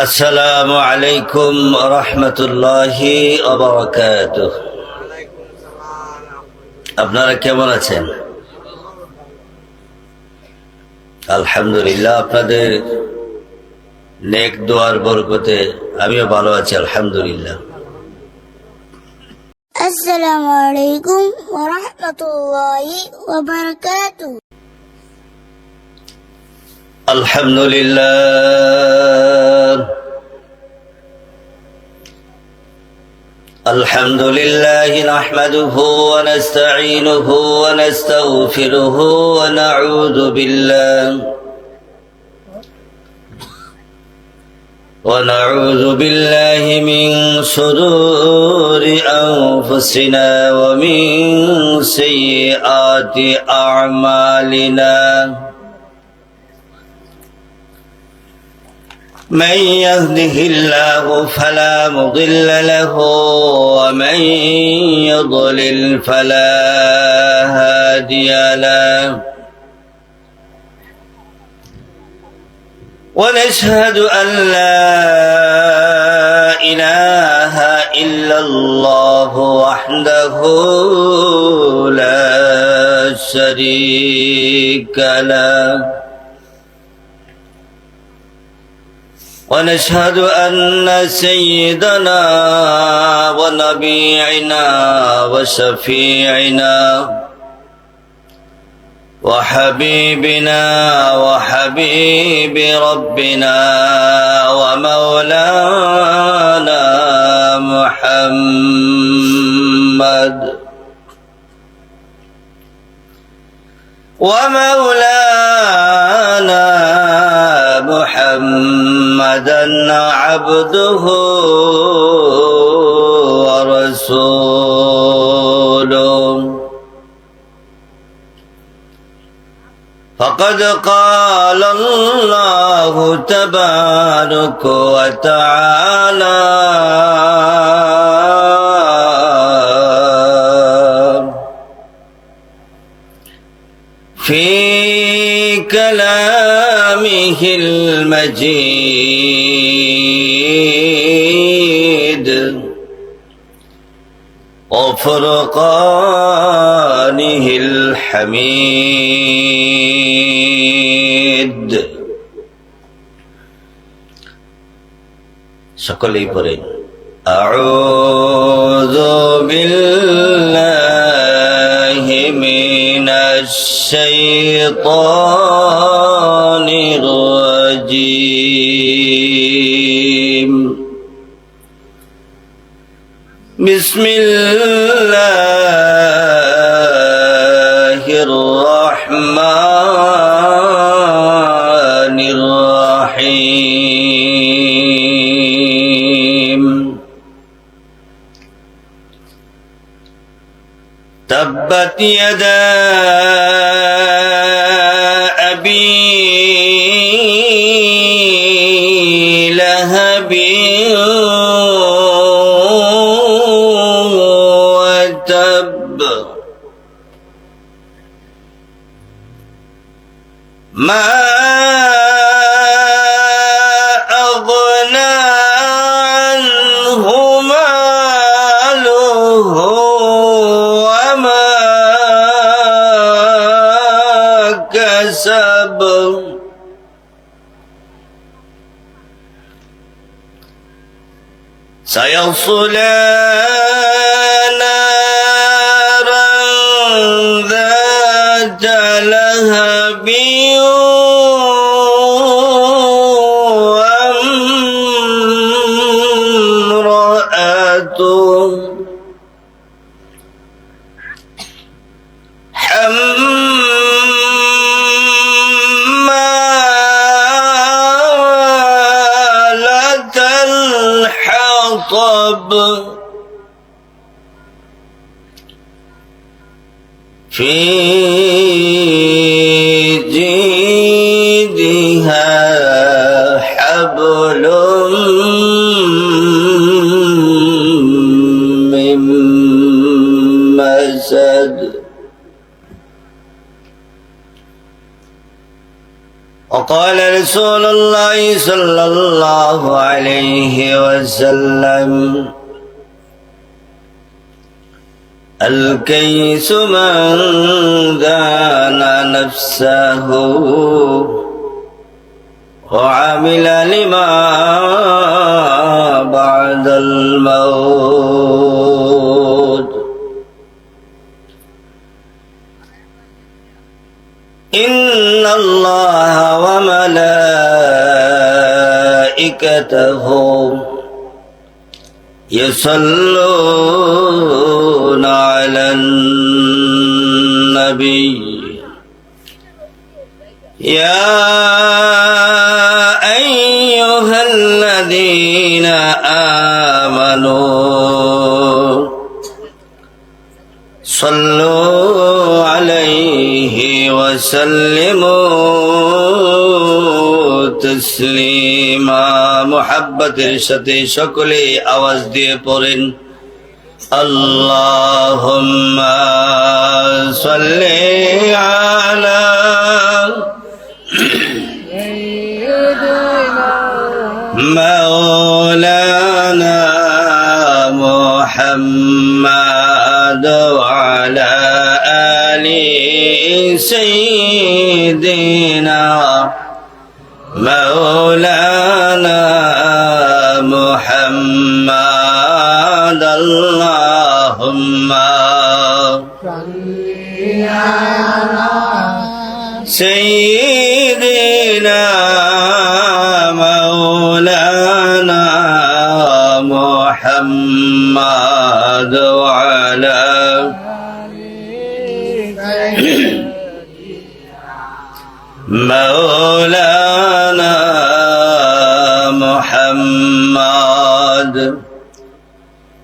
আসসালামু আলাইকুম রহমতুল্লাহি ওয়া বারাকাতুহু। আপনারা কেমন আছেন? আলহামদুলিল্লাহ, আপনাদের নেক দোয়ার বরকতে আমিও ভালো আছি, আলহামদুলিল্লাহ। আসসালামু আলাইকুম ওয়া রাহমাতুল্লাহি ওয়া বারাকাতুহু। আলহামদুলিল্লাহ আলহামদুলিল্লাহ নাহমাদুহু ওয়া নাস্তাঈনুহু ওয়া নাস্তাগফিরুহু ওয়া নাউযু بالله من شرور أنفسنا ومن سيئات أعمالنا. من يهده الله فلا مضل له ومن يضلل فلا هادي له. ونشهد أن لا إله إلا الله وحده لا شريك له. ونشهد أن سيدنا ونبينا وشفيعنا وحبيبنا وحبيب ربنا ومولانا محمد محمدا عبده ورسوله. فقد قال الله تبارك وتعالى في كلامه المجيد وفرقانه الحميد. সকলেই পড়েন আউযু বিল্লাহি মিনাশ শাইতানির রাজীম. বিসমিল্লাহির রহমানির রহিম. তাব্বাত ইয়াদা আবি লাহাবিন ওয়া তাব. মা أغنى عنه ماله وما كسب. سيصلى نارا ذات لهب وامرأته حمالة الحطب في جيدها حبل من مسد. وقال رسول الله صلى الله عليه وسلم الكيس من دان نفسه وعمل لما بعد الموت إن الله وملائكته يصلون على النبي يا أيها الذين آمنوا صلوا عليه وسلموا تسليما محبতের সাথে সকলে আওয়াজ দিয়ে পড়েন আল্লাহুম্মা সাল্লি আলা مولانا محمد وعلى آل سيدنا مولانا محمد اللهم سيدنا مولانا محمد وعلى مولانا محمد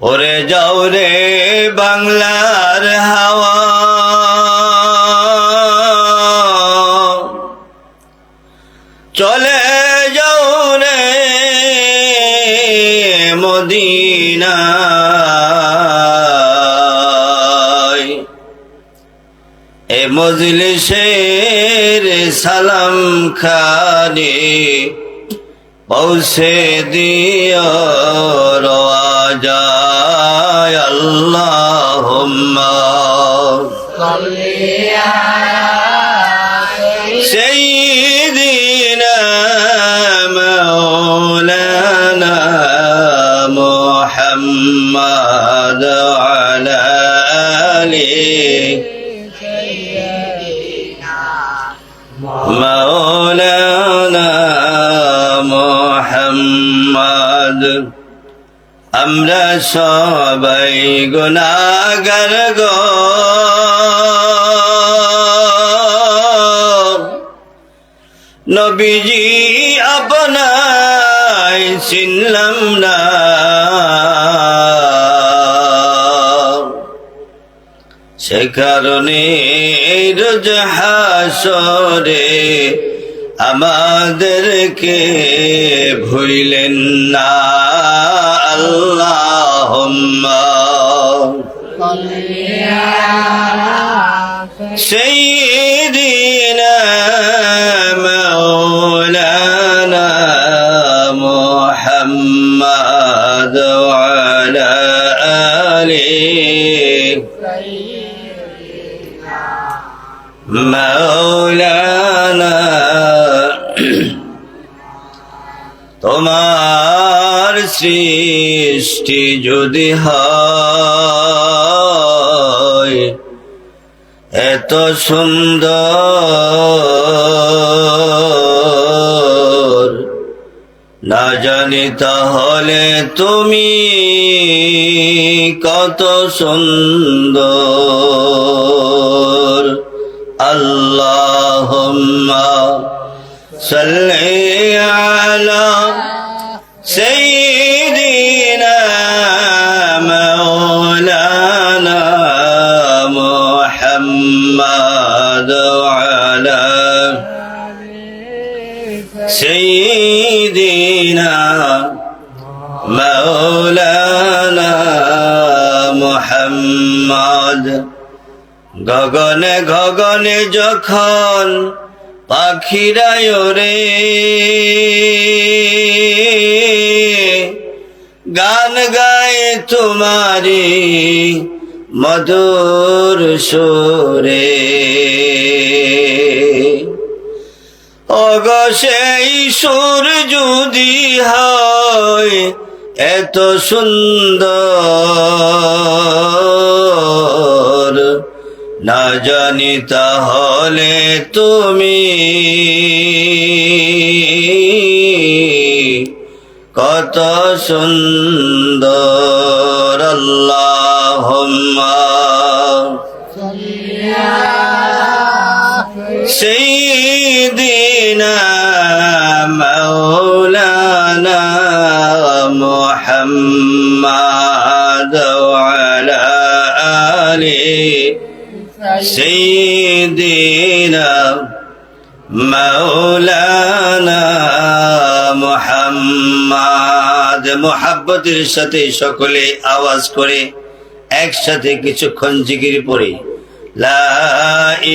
ওরে যাও রে বাংলার হাওয়া চলে যাও রে মদিনায় এ মজলিসের সালাম খানি পৌঁছে দিও রওয়াজায় আল্লাহুম্মা সাল্লি আলা সাইয়্যিদিনা মাওলানা মুহাম্মদ ওয়া আলা আলি মাওলানা মুহাম্মদ আমরা সবাই গুনাহগার গো নবীজি আপনায় চিনলাম না সে কারণে রোজ হাসরে আমাদেরকে ভুলিলেন না আল্লাহুম্মা সাল্লি আলা সাইয়্যিদিনা মাওলানা মুহাম্মদ ওয়া আলা আলি মাওলানা তোমার সৃষ্টি যদি হয় এত সুন্দর না জানি তাহলে তুমি কত সুন্দর আল্লাহুম্মা সাল্লি আলা সাইয়্যিদিনা মাওলানা মুহাম্মদ ওয়া আলা সাইয়্যিদিনা মাওলানা মুহাম্মদ গগনে গগনে যখন পাখিরায় রে গান গায় তোমারি মধুর সুরে অগ সেই সুর যদি হয় এত সুন্দর না জানি তাহলে তুমি কত সুন্দর আল্লাহুম্মা সাইয়্যিদিনা মাওলানা মুহাম্মাদ ওয়া আলা আলিহি সাইয়্যিদিনা মাওলানা মুহাম্মাদ। মুহাব্বতের সাথে সকলে আওয়াজ করে একসাথে কিছুক্ষণ জিকির পড়ি। লা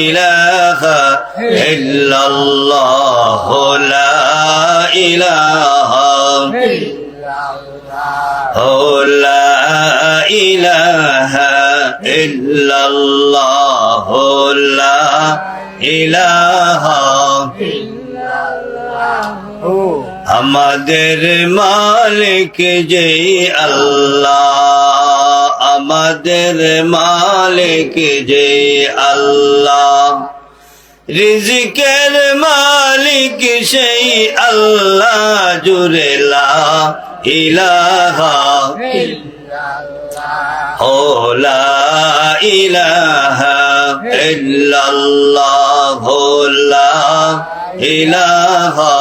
ইলাহা ইল্লাল্লাহ লা ইলাহা লা ইলাহা ইল্লাল্লাহ লা ইলাহা আমাদের মালিক যেই আল্লাহ, আমাদের মালিক যেই আল্লাহ, রিজিকের মালিক সেই আল্লাহ জুড়ে লা ইলাহা ও লা ইলাহা ইল্লাল্লাহ লা ইলাহা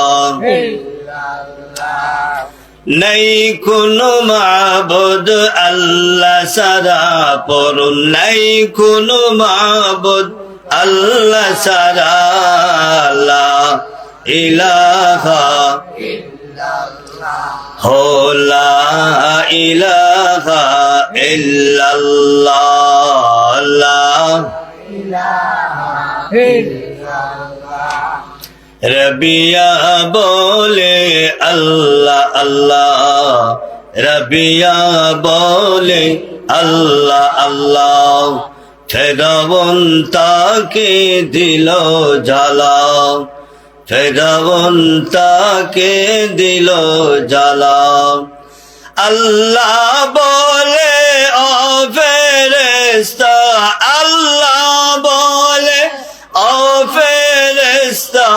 নাই কোনো মাবুদ আল্লাহ সারা পরুন, নাই কোনো মাবুদ আল্লাহ সারা লা ইলাহা হো লা ইলাহা ইল্লাল্লাহ লা রবিয়া বলে আল্লাহ আল্লাহ, রবিয়া বলে আল্লাহ আল্লাহ, ফেরাউন তাকে দিল জ্বালা, ফেরাউন তাকে দিল জ্বালা। আল্লাহ বলে ও ফেরেশতা, আল্লাহ বলে ও ফেরেশতা,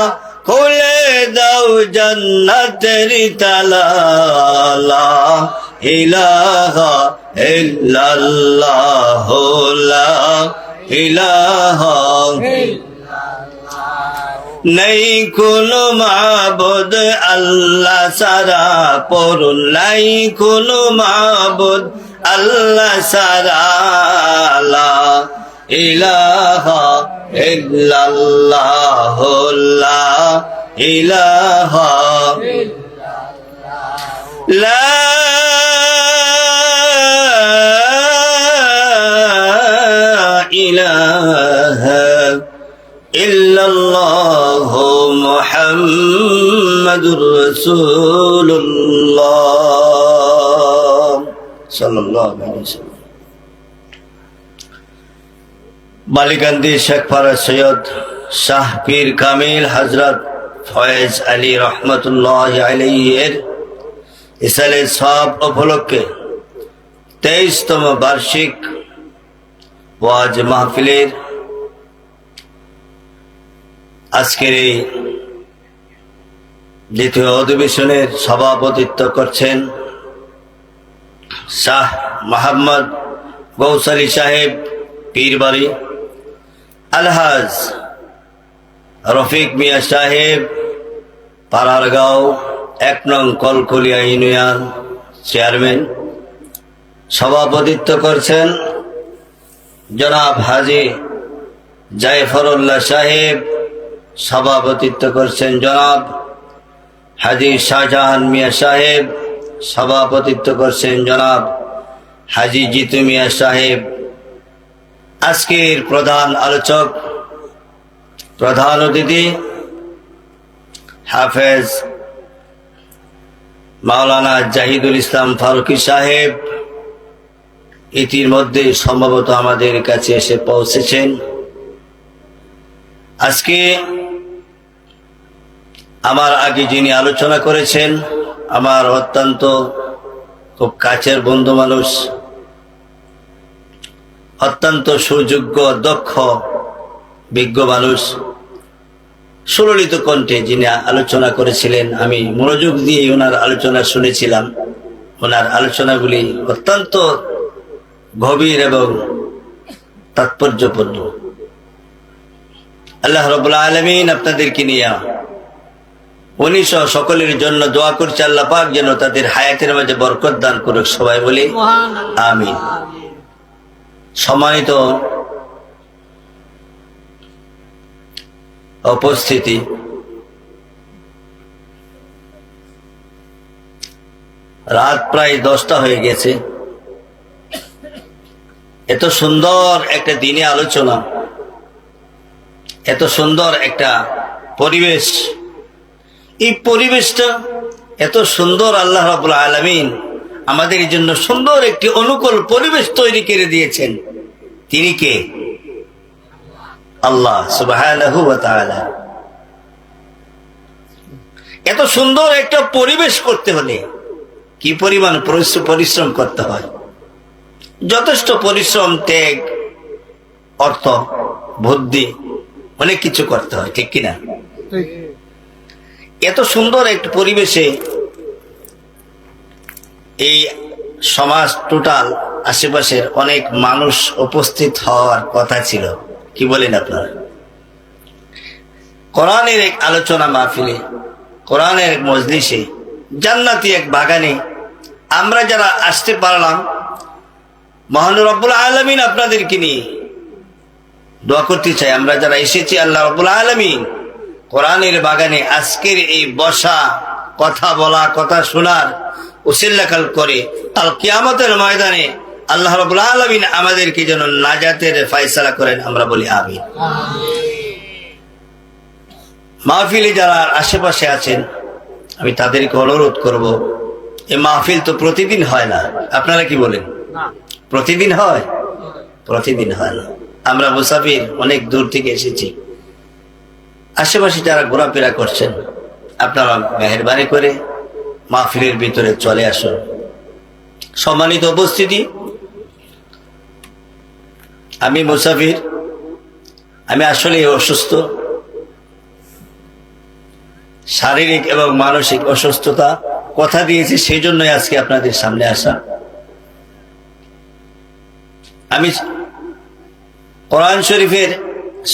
খুলে দাও জান্নাতের তালা, লা ইলাহা ইল্লাল্লাহ লা ইলাহা নাই কোনো মাবুদ আল্লাহ সারা পরুন, নাই কোনো মাবুদ আল্লাহ সারা লা ইলাহা ইল্লাল্লাহ লা ইলাহা লা ইলাহা ইল্লাল্লাহ মুহাম্মাদুর রাসূলুল্লাহ সাল্লাল্লাহু আলাইহি ওয়াসাল্লাম। বালিকান্দি শেখপাড়া সৈয়দ শাহ পীর কামিল হযরত ফয়েজ আলী রহমতুল্লাহ আলাইহি এর ইসালে সব উপলক্ষে 23তম বার্ষিক ওয়াজ মাহফিলের আজকের এই দ্বিতীয় অধিবেশনের সভাপতিত্ব করছেন শাহ মোহাম্মদ গৌসালী সাহেব পীরবাড়ি, আলহাজ রফিক মিয়া সাহেব পাড়ারগাঁও 1 নং কলকলিয়া ইউনিয়ন চেয়ারম্যান। সভাপতিত্ব করছেন জনাব হাজী জায়ফরুল্লাহ সাহেব, সভাপতিত্ব করছেন জনাব হাজী শাহজাহান মিয়া সাহেব, সভাপতিত্ব করছেন জনাব হাজী জিতু মিয়া সাহেব। আজকের প্রধান আলোচক, প্রধান অতিথি হাফেজ মাওলানা জাহিদুল ইসলাম ফারুকী সাহেব ইতিমধ্যে সম্ভবত আমাদের কাছে এসে পৌঁছেছেন। আজকে আমার আগে যিনি আলোচনা করেছেন আমার অত্যন্ত খুব কাছের বন্ধু মানুষ, অত্যন্ত সুযোগ্য দক্ষ বিজ্ঞ মানুষ, সুললিত কণ্ঠে যিনি আলোচনা করেছিলেন, আমি মনোযোগ দিয়ে ওনার আলোচনা শুনেছিলাম। ওনার আলোচনাগুলি অত্যন্ত গভীর এবং তাৎপর্যপূর্ণ। আল্লাহ রাব্বুল আলামিন আপনাদেরকে নিয়ে উনি সহ সকলের জন্য দোয়া করছে আল্লাহ পাক যেন তাদের হায়াতের মাঝে বরকত দান করুক। সবাই বলি আমিন। সম্মানিত উপস্থিতি, রাত প্রায় 10টা হয়ে গেছে। এত সুন্দর একটা দিনে আলোচনা, এত সুন্দর একটা পরিবেশ, এই পরিবেশটা এত সুন্দর আল্লাহ রাব্বুল আলামিন আমাদের জন্য সুন্দর একটি অনুকূল পরিবেশ তৈরি করে দিয়েছেন। তিনি কে? আল্লাহ সুবহানাহু ওয়া তাআলা। এত সুন্দর একটা পরিবেশ করতে হলে কি পরিমাণ পরিশ্রম করতে হয়, যথেষ্ট পরিশ্রম, ত্যাগ, অর্থ, বুদ্ধি, অনেক কিছু করতে হয়, ঠিক কিনা? এত সুন্দর একটা পরিবেশে এই সমাজ টোটাল আশেপাশের অনেক মানুষ উপস্থিত হওয়ার কথা ছিল। কি বলেন আপনারা? কোরআনের এক আলোচনা মাহফিলে, কোরআনের এক মজলিসে, জান্নাতি এক বাগানে আমরা যারা আসতে পারলাম, মহান রব্বুল আলামিন আপনাদেরকে নিয়ে দোয়া করতে চাই। আমরা যারা এসেছি, আল্লাহ রব্বুল আলামিন কোরআনের বাগানে আজকের এই বসা, কথা বলা, কথা শোনার উসিলা করে কাল কিয়ামতের ময়দানে আল্লাহ রাব্বুল আলামিন আমাদেরকে যেন নাজাতের ফয়সালা করেন। আমরা বলি আমিন। মাহফিলে যারা আশেপাশে আছেন, আমি তাদেরকে অনুরোধ করব, এই মাহফিল তো প্রতিদিন হয় না। আপনারা কি বলেন? প্রতিদিন হয়? প্রতিদিন হয় না। আমরা মুসাফির, অনেক দূর থেকে এসেছি। আশেপাশে যারা ঘোরাফেরা করছেন, আপনারা মেহেরবানি করে মাহফিলের ভিতরে চলে আসুন। সম্মানিত উপস্থিতি, আমি মুসাফির, আমি আসলে অসুস্থ, শারীরিক এবং মানসিক অসুস্থতা, কথা দিয়েছি, সেই জন্যই আজকে আপনাদের সামনে আসা। আমি কোরআন শরীফের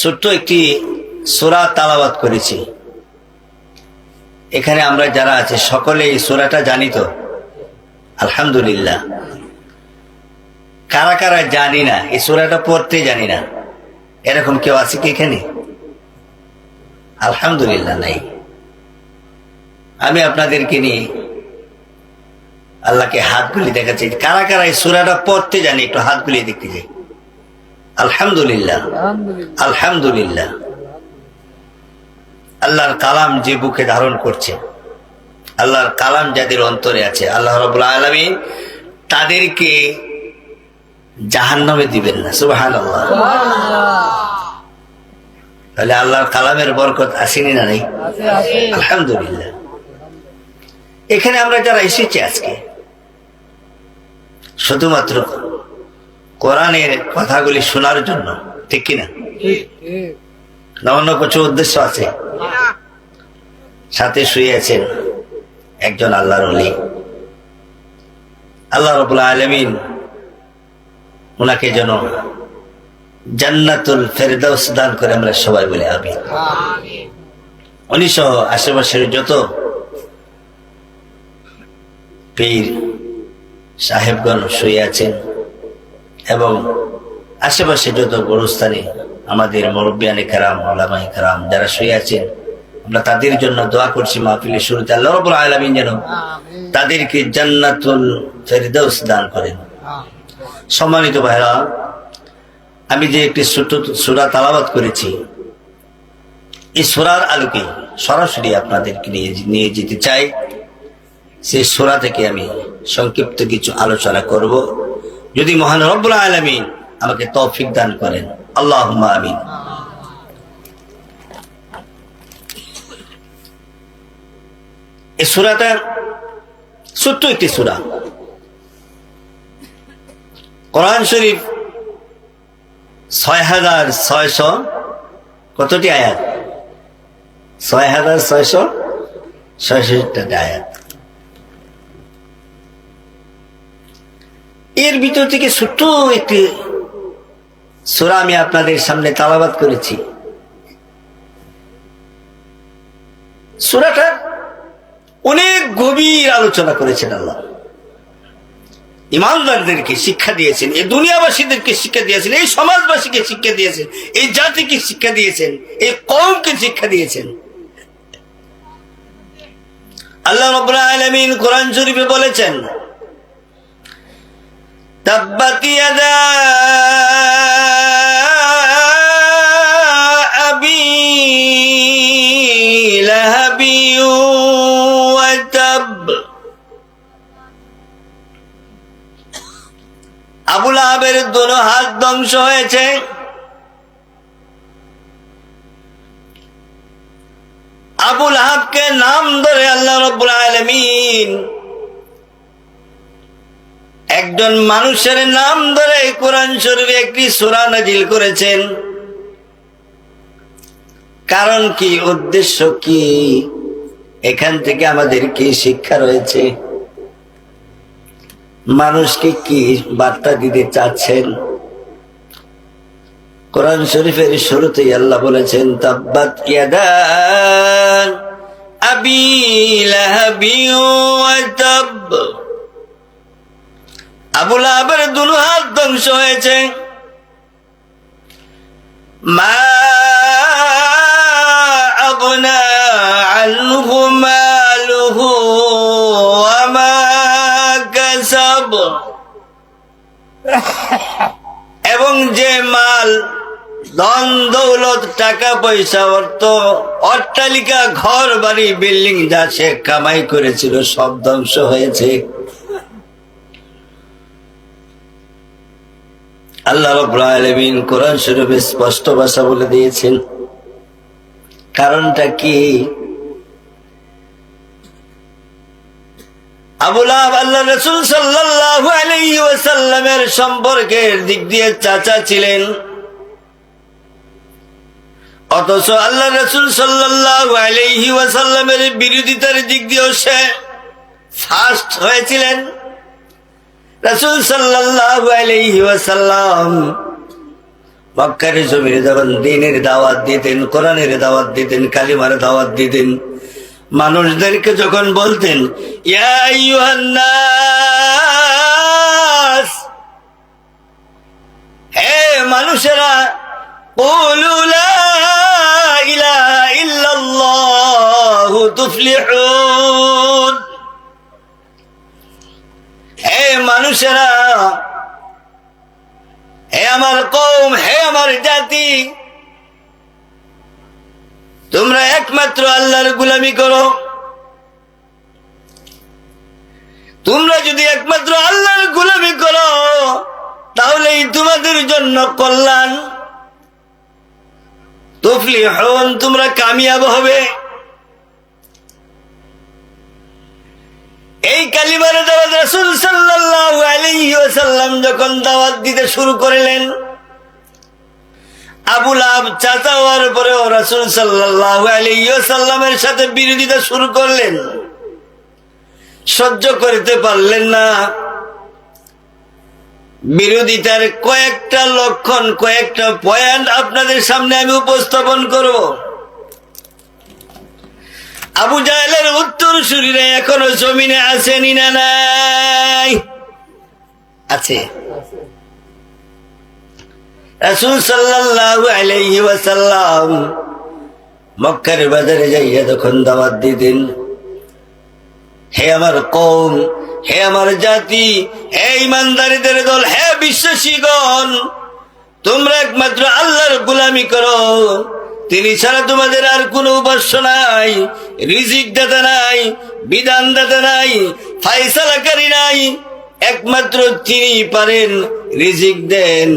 ছোট্ট একটি সূরা তালাওয়াত করেছি। এখানে আমরা যারা আছে সকলে এই সূরাটা জানি তো? আলহামদুলিল্লাহ। কারা কারা জানি না, এই সূরাটা পড়তে জানি না, এরকম কেউ আছে কি এখানে? আলহামদুলিল্লাহ নাই। আমি আপনাদেরকে নিয়ে আল্লাহকে হাতগুলি দেখাচ্ছি। কারা কারা এই সূরাটা পড়তে জানি, একটু হাতগুলি দেখতে যাই। আলহামদুলিল্লাহ, আলহামদুলিল্লাহ। আল্লাহর কালাম যে বুকে ধারণ করছে, আল্লাহর কালাম যাদের অন্তরে আছে, আল্লাহ রাব্বুল আলামিন তাদেরকে জাহান্নামে দিবেন না। সুবহানাল্লাহ। তাহলে আল্লাহর কালামের বরকত আসেনি না? নেই? আলহামদুলিল্লাহ। এখানে আমরা যারা এসেছি আজকে শুধুমাত্র কোরআনের কথাগুলি শোনার জন্য, ঠিক কিনা? না অন্য কিছু উদ্দেশ্য আছে? সাথে শুয়ে আছেন একজন আল্লাহর ওলি, আল্লাহ রাব্বুল আলামিন ওনাকে যেন জান্নাতুল ফেরদাউস দান করে। আমরা সবাই বলি আমিন। উনি সহ আশেপাশের যত পীর সাহেবগণ শুয়ে আছেন এবং আশেপাশে যত গোরস্থানে আমাদের মুরব্বিয়ানে কেরাম, উলামায়ে কেরাম যারা শুয়ে আছেন, আমরা তাদের জন্য দোয়া করছি মাহফিলের শুরুতে আল্লাহ রাব্বুল আলামিন যেন তাদেরকে জান্নাতুল ফেরদাউস দান করেন। সম্মানিত ভাইরা, আমি যে একটি ছোট সূরা তেলাওয়াত করেছি, এই সূরার আলোকে সরাসরি আপনাদেরকে নিয়ে যেতে চাই। সেই সূরা থেকে আমি সংক্ষিপ্ত কিছু আলোচনা করব, যদি মহান রব্বুল আলামিন আমাকে তৌফিক দান করেন। আল্লাহুম্মা আমিন। এই সূরাটা ছোট্ট একটি সূরা। কোরআন শরীফ ৬,৬০০ কতটি আয়াত? ৬,৬৬৬টা আয়াত। এর ভিতর থেকে ছোট্ট একটি সূরা আমি আপনাদের সামনে তেলাওয়াত করেছি। সূরাটা অনেক গভীর আলোচনা করেছেন আল্লাহ। ইমানদারদেরকে শিক্ষা দিয়েছেন, এই দুনিয়াবাসীদেরকে শিক্ষা দিয়েছেন, এই সমাজবাসীকে শিক্ষা দিয়েছেন, এই জাতিকে শিক্ষা দিয়েছেন, এই কওমকে শিক্ষা দিয়েছেন। আল্লাহ রাব্বুল আলামিন কোরআন শরীফে বলেছেন, তাব্বাত ইয়াদা আবি লাহাবি ওয়া তাব। আবু লাহাবের দুনো হাত ধ্বংস হয়েছে। আবু লাহাবকে নাম ধরে আল্লাহ রাব্বুল আলামিন একজন মানুষের নাম ধরে কোরআন শরীফে একটি সূরা নাজিল করেছেন। কারণ কি, উদ্দেশ্য কি, এখান থেকে আমাদের কি শিক্ষা রয়েছে, মানুষকে কি বার্তা দিতে চাচ্ছেন? কোরআন শরীফের শুরুতেই আল্লাহ বলেছেন, তাব্বাত ইয়াদা আবি লাহাবি ওয়া তাব। আবু লাহাবের দুনো হাত ধ্বংস হয়েছে। মা আগনা আনহু মালুহু ওয়া মা কাসাব। এবং যে মাল, ধন দৌলত, টাকা পয়সা, অর্থ, অট্টালিকা, ঘর বাড়ি, বিল্ডিং যা সে কামাই করেছিল সব ধ্বংস হয়েছে। আল্লাহ রাব্বুল আলামিন কোরআন শরীফে স্পষ্ট ভাষা বলে দিয়েছেন। কারণটা কি? আবু লাহাব আল্লাহ রাসূল সাল্লাল্লাহু আলাইহি ওয়াসাল্লামের সম্পর্কের দিক দিয়ে চাচা ছিলেন, অথচ আল্লাহ রাসূল সাল্লাল্লাহু আলাইহি ওয়াসাল্লামের বিরোধিতার দিক দিয়েও সে ফার্স্ট হয়েছিলেন। রাসূল সাল্লাল্লাহু আলাইহি ওয়াসাল্লাম মক্কার জমিনে যখন দ্বীনের দাওয়াত দিতেন, কোরআনের দাওয়াত দিতেন, কালিমার দাওয়াত দিতেন, মানুষদেরকে যখন বলতেন, ইয়া আইয়ুহান নাস, হে মানুষেরা, কুলু লা ইলাহা ইল্লাল্লাহু তুফলিহুন, হে মানুষেরা, হে আমার কওম, হে আমার জাতি, তোমরা একমাত্র আল্লাহর গোলামি করো। তোমরা যদি একমাত্র আল্লাহর গোলামি করো তাহলেই তোমাদের জন্য কল্যাণ। তুফলিহুন, তোমরা কামিয়াব হবে। এই কালিমার দাওয়াত রাসূল সাল্লাল্লাহু আলাইহি ওয়াসাল্লাম যখন দাওয়াত দিতে শুরু করলেন, আবু লাহাব চাচা হওয়ার পরেও রাসূল সাল্লাল্লাহু আলাইহি ওয়াসাল্লামের সাথে বিরোধিতা শুরু করলেন। সহ্য করতে পারলেন না। বিরোধিতার কয়েকটা লক্ষণ, কয়েকটা পয়েন্ট আপনাদের সামনে আমি উপস্থাপন করব। আবু জাহেলের উত্তরসূরিরা এখনো জমিনে আসেনি না নাই? আছে। রাসূল সাল্লাল্লাহু আলাইহি ওয়াসাল্লাম মক্কার বাজারে যাইয়া যখন দাওয়াত দিতেন, হে আমার কওম, হে আমার জাতি, হে ইমানদারীদের দল, হে বিশ্বাসীগণ, তোমরা একমাত্র আল্লাহর গোলামি করো, তিনি ছাড়া তোমাদের আর কোনো উপাস্য নাই, রিজিক দাতা নাই, বিধান দাতা নাই, ফায়সালাকারী নাই। একমাত্র তিনি পারেন রিজিক দেন,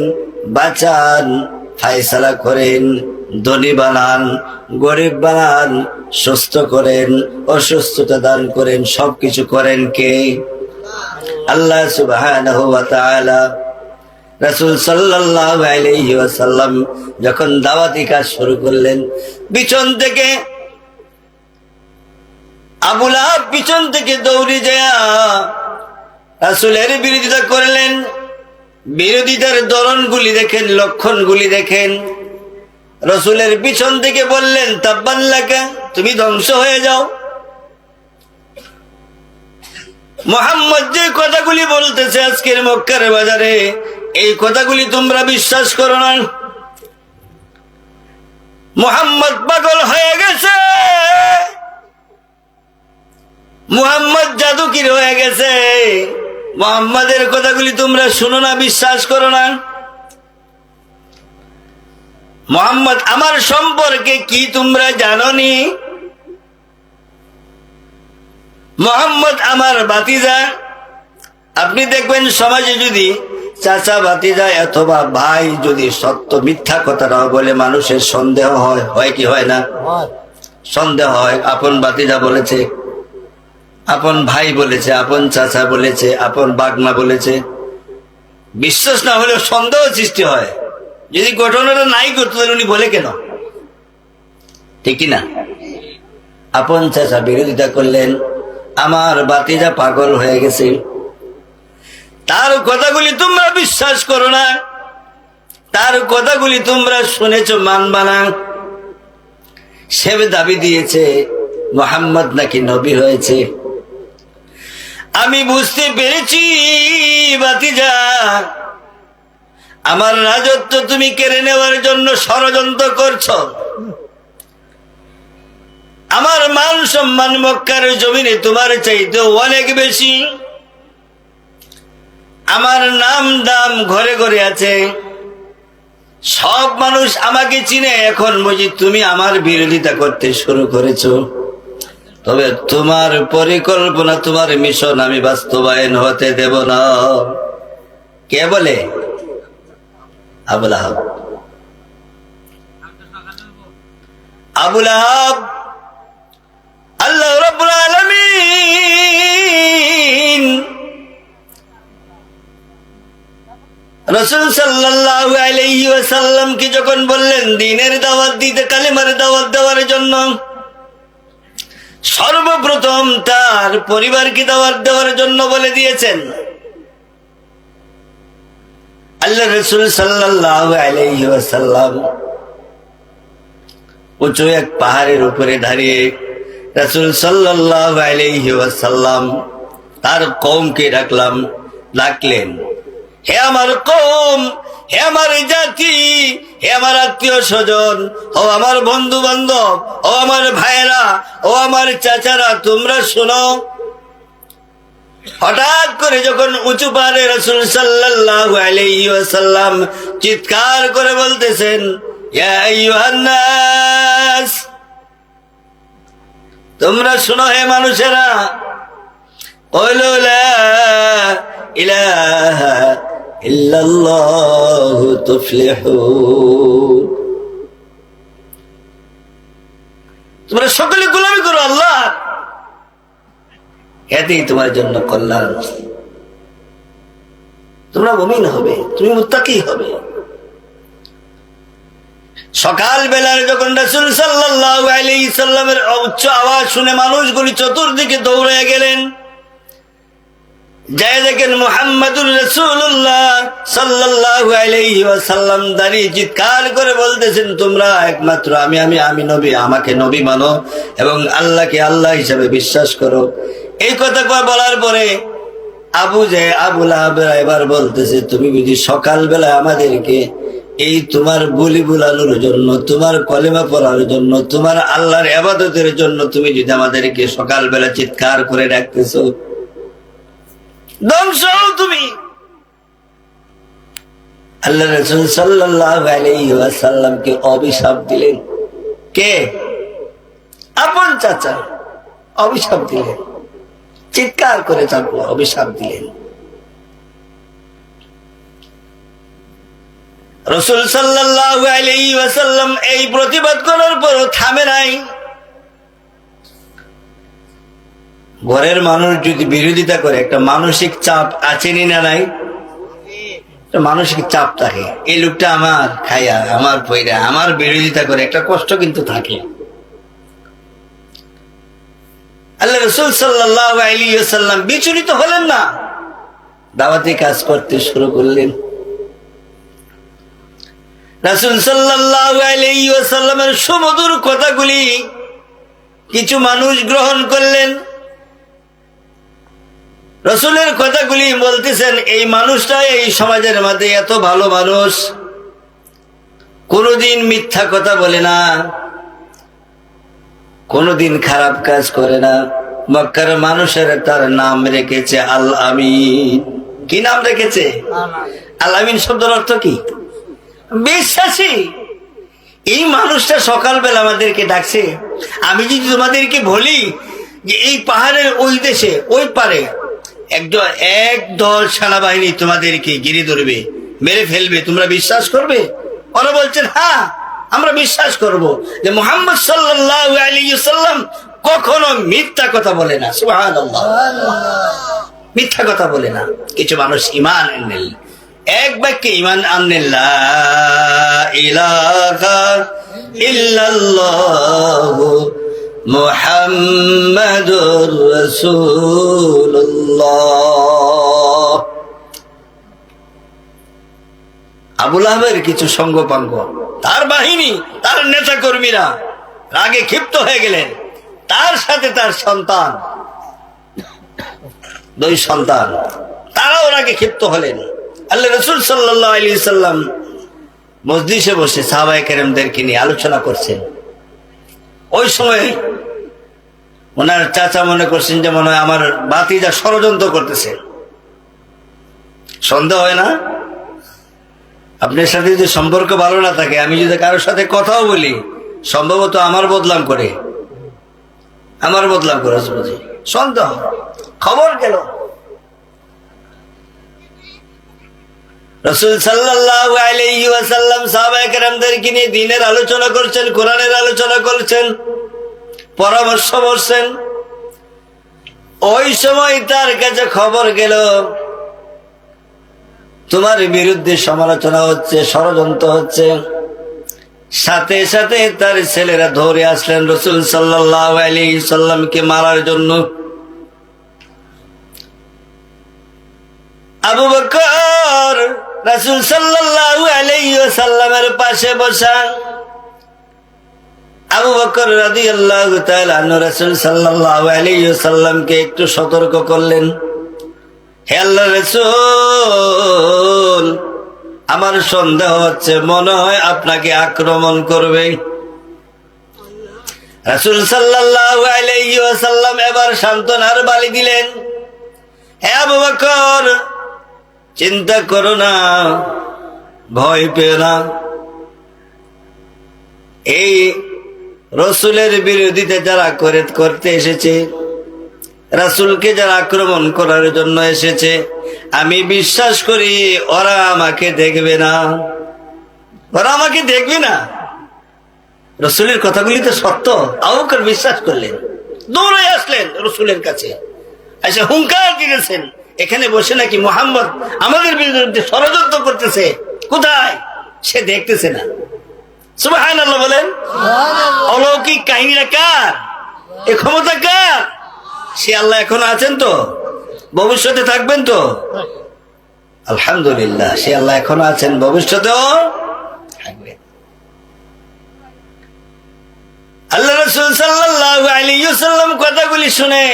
বাঁচান, ফায়সালা করেন, ধনী বানান, গরিব বানান, সুস্থ করেন, অসুস্থতা দান করেন, সবকিছু করেন কে? আল্লাহ সুবহানাহু ওয়া তাআলা। রাসূল সাল্লাল্লাহু আলাইহি ওয়াসাল্লাম যখন দাওয়াতি কাজ শুরু করলেন, পিছন থেকে আবু লাহাব পিছন থেকে দৌড়ে যায় রাসূলের বিরোধিতা করলেন। বিরোধিতার ধরনগুলি দেখেন, লক্ষণগুলি দেখেন। রাসূলের পিছন থেকে বললেন, তাব্বান লাকা, তুমি ধ্বংস হয়ে যাও। মুহাম্মদ যে কথাগুলি বলতেছে আজকের মক্কার বাজারে, এই কথাগুলি তোমরা বিশ্বাস করো না। মুহাম্মদ পাগল হয়ে গেছে, মুহাম্মদ জাদুকির হয়ে গেছে। মুহাম্মাদের কথাগুলি তোমরা শুনো না, বিশ্বাস করো না। মুহাম্মদ আমার সম্পর্কে কি তোমরা জানোনি? মুহাম্মদ আমার ভাতিজা। আপনি দেখবেন সমাজে যদি চাচা ভাতিজা অথবা ভাই যদি সত্য মিথ্যা কথাটা বলে মানুষের সন্দেহ হয়, হয় কি হয় না? সন্দেহ হয়। আপন ভাতিজা বলেছে, আপন ভাই বলেছে, আপন চাচা বলেছে, আপন বাগনা বলেছে, বিশ্বাস না হলেও সন্দেহ সৃষ্টি হয়। যদি ঘটনাটা নাই করতো তাহলে উনি বলে কেন? ঠিক কিনা? আপন চাচা বিরোধিতা করলেন, আমার ভাতিজা পাগল হয়ে গেছে, তার কথাগুলি তোমরা বিশ্বাস করো না, তার কথাগুলি তোমরা শুনেছ, মানবা না। সে দাবি দিয়েছে মুহাম্মদ নাকি নবী হয়েছে। আমি বুঝতে পেরেছি ভাতিজা, আমার রাজত্ব তুমি কেড়ে নেওয়ার জন্য ষড়যন্ত্র করছো। আমার মান সম্মান মক্কার জমিনে তোমার চাইতে অনেক বেশি। আমার নাম দাম ঘরে ঘরে আছে, সব মানুষ আমাকে চিনে। এখন বুঝি তুমি আমার বিরোধিতা করতে শুরু করেছো। তবে তোমার পরিকল্পনা, তোমার মিশন আমি বাস্তবায়ন হতে দেব না। কে বলে? আবু লাহাব। আবু লাহাব আল্লাহ রাব্বুল আলামিন রাসূল সাল্লাল্লাহু আলাইহি ওয়াসাল্লাম কি যখন বললেন দ্বীনের দাওয়াত দিতে, কালেমার দাওয়াত দেওয়ার জন্য, সর্বপ্রথম তার পরিবারকে দাওয়াত দেওয়ার জন্য বলে দিয়েছেন। আল্লাহ রাসূল সাল্লাল্লাহু আলাইহি ওয়াসাল্লাম উঁচু এক পাহাড়ের উপরে দাঁড়িয়ে রাসূল সাল্লাল্লাহু আলাইহি ওয়াসাল্লাম তার কওমকে ডাকলেন, হে আমার কওম, হে আমার জাতি, হে আমার আত্মীয় স্বজন, ও আমার বন্ধু বান্ধব, ও আমার ভাইয়েরা, ও আমার চাচারা, তোমরা শোনো। হঠাৎ করে যখন উঁচু পাহাড়ে রাসূল সাল্লাল্লাহু আলাইহি ওয়াসাল্লাম চিৎকার করে বলতেছেন, ইয়া আইয়ুহান নাস, তোমরা শোনো হে মানুষেরা, ক্বালু লা ইলাহা ইল্লাল্লাহু তুফলিহুন, তোমরা সকলে গোলামি করো আল্লাহ, এতেই তোমার জন্য কল্যাণ। তোমরা মুমিন হবে, তুমি মুত্তাকি হবে। সকাল বেলার যখন রাসূল সাল্লাল্লাহু আলাইহি সাল্লামের উচ্চ আওয়াজ শুনে মানুষগুলি চতুর্দিকে দৌড়ে গেলেন। যাই দেখেন মুহাম্মাদুর রাসূলুল্লাহ সাল্লাল্লাহু আলাইহি ওয়াসাল্লাম দাঁড়িয়ে চিৎকার করে বলতেছেন, তোমরা একমাত্র আমি নবী, আমাকে নবী মানো এবং আল্লাহকে আল্লাহ হিসেবে বিশ্বাস করো। এই কথা বলার পরে আবু লাহাব এবার বলতেছে, তুমি বুঝি সকালবেলা আমাদেরকে এই তোমার বলি বুলানোর জন্য, তোমার কলেমা পড়ার জন্য, তোমার আল্লাহর ইবাদতের জন্য তুমি যদি আমাদেরকে সকালবেলা চিৎকার করে ডাকতেছো, ধ্বংস হও তুমি। আল্লাহ রাসূল সাল্লাল্লাহু আলাইহি ওয়াসাল্লামকে অভিশাপ দিলেন, কে? আপন চাচা। অভিশাপ দিলেন, চিৎকার করে তারপর অভিশাপ দিলেন। রাসূল সাল্লাল্লাহু আলাইহি ওয়াসাল্লাম এই প্রতিবাদ করার পরও থামে নাই। ঘরের মানুষ যদি বিরোধিতা করে একটা মানসিক চাপ আছেনি না নাই? মানসিক চাপ থাকে, এই লোকটা আমার খায়া, আমার পয়রা, আমার বিরোধিতা করে, একটা কষ্ট কিন্তু থাকে। আল্লাহ রাসূল সাল্লাল্লাহু আলাইহি ওয়াসাল্লাম বিচলিত হলেন না, দাওয়াতি কাজ করতে শুরু করলেন। রাসূল সাল্লাল্লাহু আলাইহি ওয়াসাল্লামের সুমধুর কথাগুলি কিছু মানুষ গ্রহণ করলেন। রাসূলের কথাগুলি বলতেছেন, এই মানুষটা এই সমাজের মধ্যে এত ভালো মানুষ, কোনোদিন মিথ্যা কথা বলে না, কোনোদিন খারাপ কাজ করে না। মক্কার মানুষের তার নাম রেখেছে আল আমিন। কি নাম রেখেছে? আল আমিন শব্দের অর্থ কি? বিশ্বাসী। এই মানুষটা সকালবেলা আমাদেরকে ডাকছে। আমি যদি তোমাদেরকে বলি যে এই পাহাড়ের ওই দেশে ওই পারে একদল সেনাবাহিনী তোমাদেরকে ঘিরে ধরবে, মেরে ফেলবে, তোমরা বিশ্বাস করবে? ওরা বলছেন হ্যাঁ, আমরা বিশ্বাস করব যে মুহাম্মদ সাল্লাল্লাহু আলাইহি ওয়াসাল্লাম কখনো মিথ্যা কথা বলে না। সুবহানাল্লাহ, মিথ্যা কথা বলে না। কিছু মানুষ ঈমান আনলেন, এক বাক্যে ঈমান আনলেন, লা ইলাহা ইল্লাল্লাহু মুহাম্মাদুর রাসূলুল্লাহ। আবু লাহাবের কিছু সঙ্গপাঙ্গ, তার বাহিনী, তার নেতা কর্মীরা রাগে ক্ষিপ্ত হয়ে গেলেন। তার সাথে তার সন্তান, দুই সন্তান, তারাও রাগে ক্ষিপ্ত হলেন। আল্লাহ রাসূল সাল্লাল্লাহু আলাইহি সাল্লাম মজলিসে বসে সাহাবায়ে কেরামদেরকে নিয়ে আলোচনা করছেন। ওই সময় ওনার চাচা মনে করছেন যে মনে হয় আমার ভাতিজা ষড়যন্ত্র করতেছে। সন্দেহ হয় না? আপনার সাথে যদি সম্পর্ক ভালো না থাকে, আমি যদি কারোর সাথে কথাও বলি, সম্ভবত আমার বদলাম করে বুঝি সন্দেহ। খবর গেল রাসূল সাল্লাল্লাহু আলাইহি ওয়াসাল্লাম সাহাবায়ে কেরামদেরকে নিয়ে দ্বীনের আলোচনা করছেন, কোরআনের আলোচনা করছেন, পরামর্শ করছেন। ওই সময় তার কাছে খবর গেল তোমার বিরুদ্ধে সমালোচনা হচ্ছে, ষড়যন্ত্র হচ্ছে। সাথে সাথে তার ছেলেরা ধরে আসলেন রাসূল সাল্লাল্লাহু আলাইহি সাল্লামকে মারার জন্য। আবু বকর রাসূল সাল্লাল্লাহু আলাইহি ওয়াসাল্লামের পাশে বসা। আবু বকর রাদিয়াল্লাহু তাআলা আনহু রাসূল সাল্লাল্লাহু আলাইহি ওয়াসাল্লামকে একটু সতর্ক করলেন, হে আল্লাহর রাসূল, আমার সন্দেহ হচ্ছে, মনে হয় আপনাকে আক্রমণ করবে। রাসূল সাল্লাল্লাহু আলাইহি ওয়াসাল্লাম এবার সান্ত্বনার বাণী দিলেন, হে আবু বকর, চিন্তা করো না, ভয় পেও না। এই রাসূলের বিরোধিতা যারা করতে এসেছে, রাসূলকে যারা আক্রমণ করার জন্য এসেছে, আমি বিশ্বাস করি ওরা আমাকে দেখবে না, ওরা আমাকে দেখবে না। রাসূলের কথাগুলি তো সত্য। আবু বকর বিশ্বাস করলেন, দৌড়ে আসলেন রাসূলের কাছে, এসে হুঙ্কার দিয়েছেন, এখানে বসে নাকি মুহাম্মদ আমাদের বিরুদ্ধে ষড়যন্ত্র করতেছে। কোথায়? সে দেখতেছে না। সুবহানাল্লাহ বলেন। অলৌকিক কাহিনীরা কার? এ ক্ষমতা কার? সে আল্লাহ এখনো আছেন তো, ভবিষ্যতে থাকবেন তো? আলহামদুলিল্লাহ, সে আল্লাহ এখনো আছেন, ভবিষ্যতেও থাকবেন। আল্লাহ রাসূল সাল্লাল্লাহু আলাইহি ওয়াসাল্লাম কথাগুলি শুনে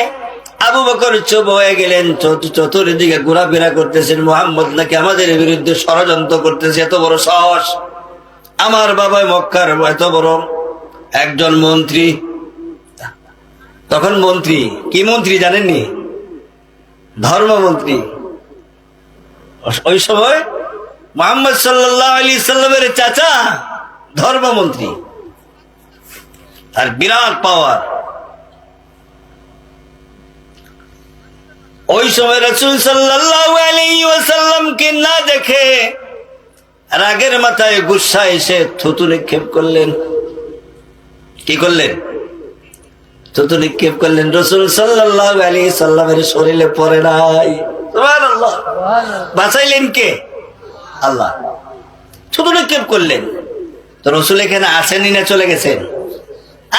আবু বকর চুপ হয়ে গেলেন। চতুর্দিকে ঘোরাফেরা করতেছেন, মুহাম্মদ নাকি আমাদের বিরুদ্ধে ষড়যন্ত্র করতেছে, এত বড় সাহস। আমার বাবা মক্কার এত বড় একজন মন্ত্রী, তখন মন্ত্রী, কি মন্ত্রী জানেননি? ধর্মমন্ত্রী। ওই সময় মুহাম্মদ সাল্লাল্লাহু আলাইহি সাল্লামের চাচা ধর্মমন্ত্রী। আর বিরাট পাওয়ার। ওই সময় রাসূল সাল্লাল্লাহু আলাইহি ওয়াসাল্লামকে না দেখে রাগের মাথায় গুসা এসে থুতু নিক্ষেপ করলেন। কি করলেন? থুতু নিক্ষেপ করলেন। রাসূল সাল্লাল্লাহু আলাইহি সাল্লামের শরীরে পড়ে নাই। সুবহানাল্লাহ। বাঁচাইলেন কে? আল্লাহ। থুতু নিক্ষেপ করলেন। তো রাসূল এখানে আসেনই না চলে গেছেন?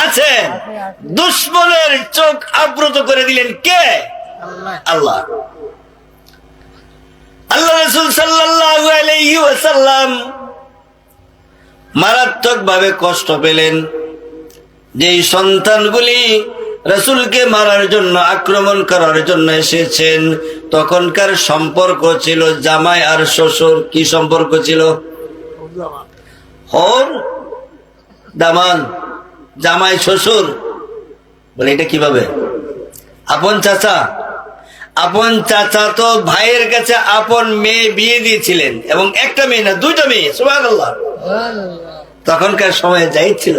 আছেন। দুশমনের চোখ আবৃত করে দিলেন কে? আল্লাহ। আল্লাহ রাসূল সাল্লাল্লাহু আলাইহি ওয়াসাল্লাম মারাত্মকভাবে কষ্ট পেলেন। যেই সন্তানগুলি রাসূলকে মারার জন্য, আক্রমণ করার জন্য এসেছেন, তখনকার সম্পর্ক ছিল জামাই আর শ্বশুর। কি সম্পর্ক ছিল? হন দামান, জামাই শ্বশুর। বলে এটা কিভাবে? আপন চাচা। আপন চাচা তো ভাইয়ের কাছে আপন মেয়ে বিয়ে দিয়েছিলেন, এবং একটা মেয়ে না, দুইটা মেয়ে। সুবহানাল্লাহ। তখনকার সময়ে যাই ছিল,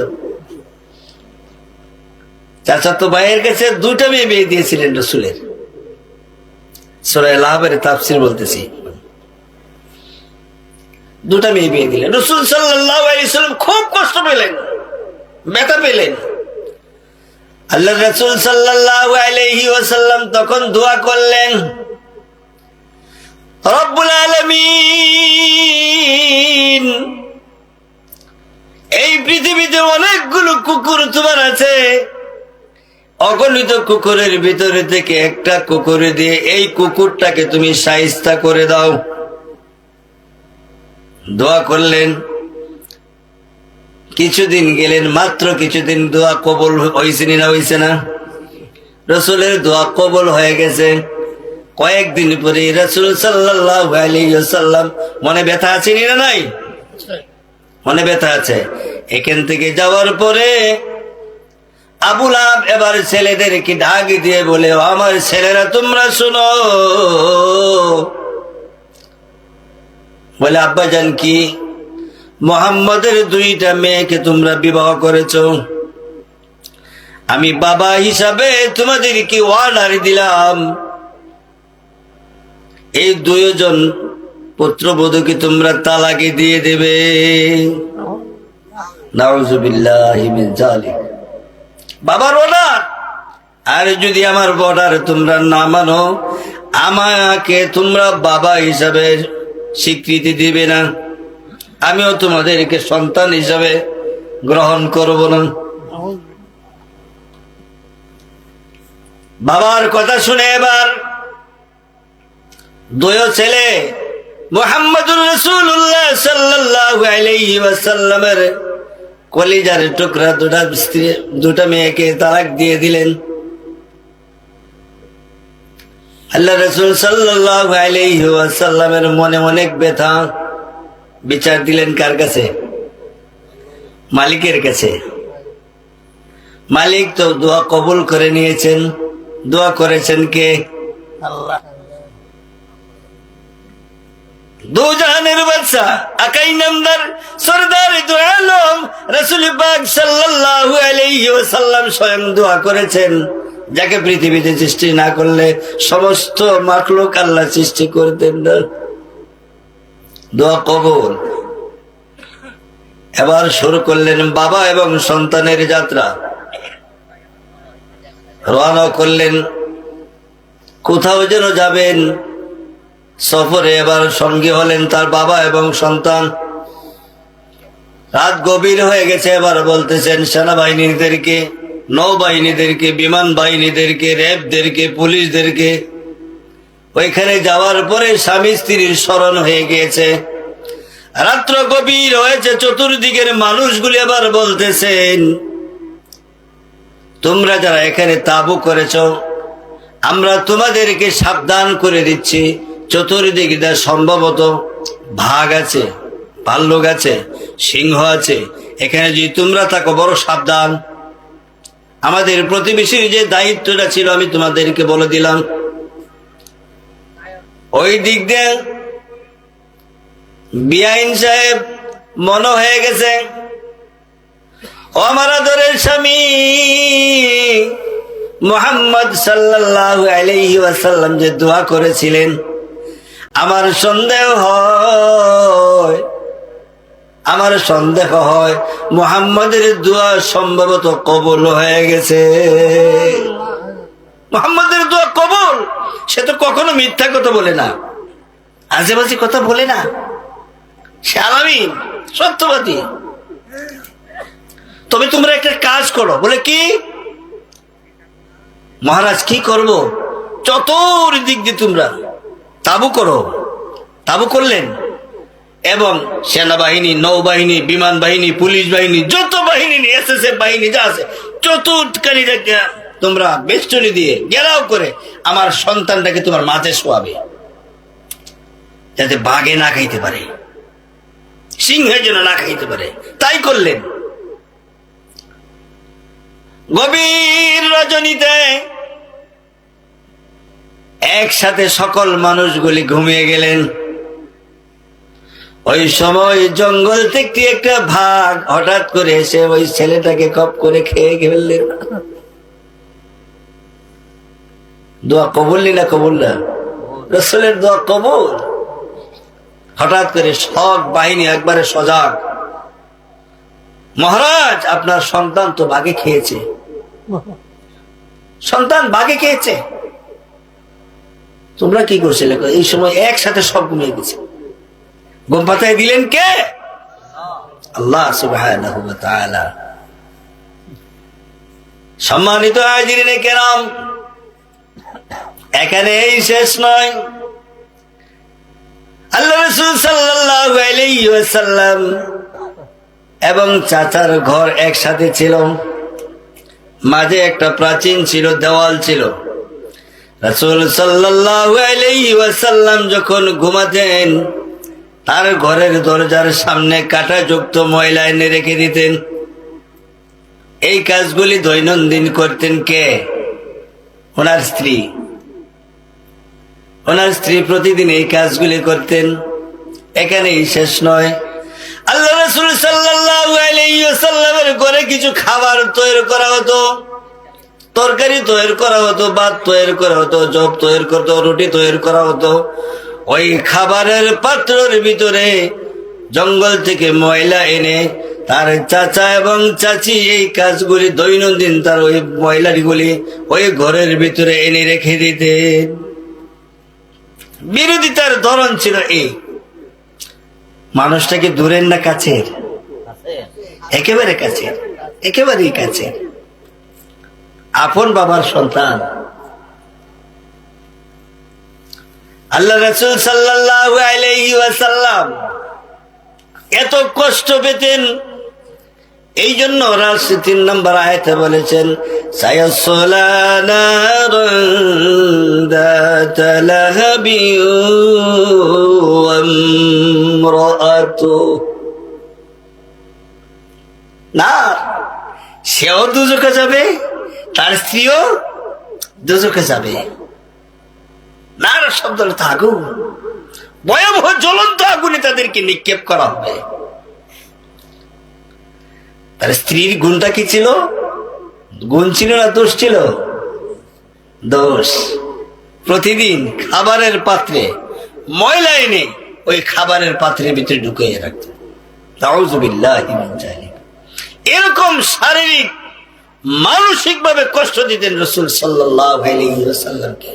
চাচা তো ভাইয়ের কাছে দুইটা মেয়ে বিয়ে দিয়েছিলেন রাসূলের। সূরা লাহবের তাফসীর বলতেছি, দুটা মেয়ে বিয়ে দিলেন। রাসূল সাল্লাল্লাহু আলাইহি ওয়াসাল্লাম খুব কষ্ট পেলেন, ব্যথা পেলেন। আল্লাহ রাসূল সাল্লাল্লাহু আলাইহি ওয়াসাল্লাম তখন দোয়া করলেন, রব্বুল আলামিন, এই পৃথিবীতে অনেকগুলো কুকুর তোমার আছে, অগণিত কুকুরের ভিতরে থেকে একটা কুকুর দিয়ে এই কুকুরটাকে তুমি শায়েস্তা করে দাও। দোয়া করলেন। কিছুদিন গেলেন, মাত্র কিছুদিন, দোয়া কবুল হয়েছে না হয়েছে না? রাসূলের দোয়া কবুল হয়ে গেছে। কয়েকদিন পরে রাসূল সাল্লাল্লাহু আলাইহি ওয়াসাল্লাম, মনে ব্যথা আছে না নাই? মনে ব্যথা আছে। এখান থেকে যাওয়ার পরে আবু লাহাব এবার ছেলেদেরকে ডাক দিয়ে বলে, আমার ছেলেরা তোমরা শুনো। বলে, আব্বাজান কি? মুহাম্মদের দুইটা মেয়েকে তোমরা বিবাহ করেছো। আমি বাবা হিসাবে তোমাদেরকে অর্ডার দিলাম, এই দুইজন পুত্রবধূকে তোমরা তালাকে দিয়ে দেবে। নাউযুবিল্লাহি মিন যালিক। বাবার অর্ডার। আর যদি আমার অর্ডার তোমরা না মানো, আমাকে তোমরা বাবা হিসাবে স্বীকৃতি দিবে না, আমিও তোমাদেরকে সন্তান হিসাবে গ্রহণ করব না। বাবার কথা শুনে এবার দুই ছেলে মুহাম্মদুর রাসূলুল্লাহ সাল্লাল্লাহু আলাইহি ওয়াসাল্লামের কলিজার টুকরা দুটা মেয়েকে তালাক দিয়ে দিলেন। আল্লাহ রাসূল সাল্লাল্লাহু আলাইহি ওয়াসাল্লামের মনে অনেক ব্যথা। বিচার দিলেন কার কাছে? মালিকের কাছে। মালিক তো দোয়া কবুল করে নিয়েছেন। দোয়া করেছেন কে? আল্লাহ। দু জাহানের বাদশা, আকাই নামদার, সরদার দু আলম রাসূল পাক সাল্লাল্লাহু আলাইহি ওয়াসাল্লাম স্বয়ং দোয়া করেছেন, যাকে পৃথিবীতে সৃষ্টি না করলে সমস্ত মাখলুক আল্লাহ সৃষ্টি করতেন না। দোয়া কবুল। এবার শুরু করলেন বাবা এবং সন্তানের যাত্রা। রওনা করলেন, কোথাও যেন যাবেন সফরে। এবার সঙ্গী হলেন তার বাবা এবং সন্তান। রাত গভীর হয়ে গেছে। এবার বলতেছেন সেনাবাহিনীদেরকে, নৌবাহিনীদেরকে, বিমান বাহিনীদেরকে, র্যাবদেরকে, পুলিশদেরকে, ওইখানে যাওয়ার পরে স্বামী স্ত্রীর স্মরণ হয়ে গিয়েছে। রাত্র গভীর হয়েছে। চতুর্দিকের মানুষগুলি এবার বলতেছেন, তোমরা যারা এখানে তাবু করেছ, আমরা তোমাদেরকে সাবধান করে দিচ্ছি, চতুর্দিকে সম্ভবত বাঘ আছে, ভাল্লুক আছে, সিংহ আছে, এখানে যদি তোমরা থাকো বড় সাবধান। আমাদের প্রতিবেশীর যে দায়িত্বটা ছিল আমি তোমাদেরকে বলে দিলাম। ওই দিক দিয়ে বিআইন সাহেব মনে হয়ে গেছে, ও আমার আদরের স্বামী মুহাম্মদ সাল্লাল্লাহু আলাইহি ওয়াসাল্লাম যে দোয়া করেছিলেন, আমার সন্দেহ হয় মুহাম্মাদের দোয়া সম্ভবত কবুল হয়ে গেছে। মুহাম্মাদের দোয়া কবুল, সে তো কখনো মিথ্যা কথা বলে না, আজেবাজে কথা বলে না, সে আলামিন, সত্যবাদী। তবে তোমরা একটা কাজ করো। বলে কি? মহারাজ কি করব? চতুর্দিক দিয়ে তোমরা তাবু করো। তাবু করলেন এবং সেনাবাহিনী, নৌবাহিনী, বিমান বাহিনী, পুলিশ বাহিনী, যত বাহিনী, এসএসএফ বাহিনী যা আছে চতুর্থকারী তোমরা বেষ্টনী দিয়ে ঘেরাও করে আমার সন্তানটাকে তোমার মাঝে শোয়াবে, যাতে বাঘে না খাইতে পারে, সিংহের জন্য না খাইতে পারে। তাই করলেন। গভীর রজনীতে একসাথে সকল মানুষগুলি ঘুমিয়ে গেলেন। ওই সময় জঙ্গল থেকে একটা বাঘ হঠাৎ করে এসে ওই ছেলেটাকে খপ করে খেয়ে ফেললেন। দোয়া কবুল না কবুল না? রাসূলের দোয়া কবুল। হঠাৎ করে সব বাহিনী একবারে সজাগ। মহারাজ, আপনার সন্তান তো বাঘে খেয়েছে, সন্তান বাঘে খেয়েছে। তোমরা কি করছিলে? এই সময় একসাথে সব ঘুমিয়ে গেছে। ঘুম পাতায় দিলেন কে? আল্লাহ সুবহানাহু ওয়া তাআলা। সম্মানিত হাজিরিনে কেরাম, এখানেই শেষ নয়। আল্লাহ রাসূল সাল্লাল্লাহু আলাইহি ওয়াসাল্লাম এবং চাচার ঘর একসাথে ছিল, মাঝে একটা প্রাচীন ছিল, দেওয়াল ছিল। রাসূল সাল্লাল্লাহু আলাইহি ওয়াসাল্লাম যখন ঘুমাতেন, তার ঘরের দরজার সামনে কাঁটাযুক্ত ময়লা এনে রেখে দিতেন। এই কাজগুলি দৈনন্দিন করতেন কে? ওনার স্ত্রী। ওনার স্ত্রী প্রতিদিন এই কাজগুলি করতেন। এখানেই শেষ নয়। আল্লাহ রাসূল সাল্লাল্লাহু আলাইহি ওয়াসাল্লামের ঘরে কিছু খাবার তৈরি করা হতো, তরকারি তৈরি করা হতো, ভাত তৈরি করা হতো, জব তৈরি করতো, রুটি তৈরি করা হতো। ওই খাবারের পাত্রের ভিতরে জঙ্গল থেকে ময়লা এনে তার চাচা এবং চাচি এই কাজগুলি দৈনন্দিন তার ওই ময়লাগুলি ওই ঘরের ভিতরে এনে রেখে দিতেন। বিরোধিতার ধরন ছিল এই। মানুষটাকে দূরের না কাছের? একেবারে কাছের, একেবারেই কাছের, আপন বাবার সন্তান। আল্লাহ রাসূল সাল্লাল্লাহু আলাইহি ওয়াসাল্লাম এত কষ্ট পেতেন, এই জন্য 3 নম্বর আয়াতে বলেছেন, সায়াসলা নারান যাতা লাহাবি ওয়া ইমরাআতু। না, সেও দুজকে যাবে, তার স্ত্রীও দুজকে যাবে। নার শব্দ হলো আগুন, ভয়াবহ জ্বলন্ত আগুনে তাদেরকে নিক্ষেপ করা হবে। তার স্ত্রীর গুণটা কি ছিল? গুণ ছিল না দোষ ছিল? দোষ। প্রতিদিন খাবারের পাত্রে ময়লা এনে ওই খাবারের পাত্রের ভিতরে ঢুকিয়ে রাখত। নাউযুবিল্লাহি মিন যালিক। এরকম শারীরিক মানসিক ভাবে কষ্ট দিতেন রাসূল সাল্লাল্লাহু আলাইহি ওয়াসাল্লামকে।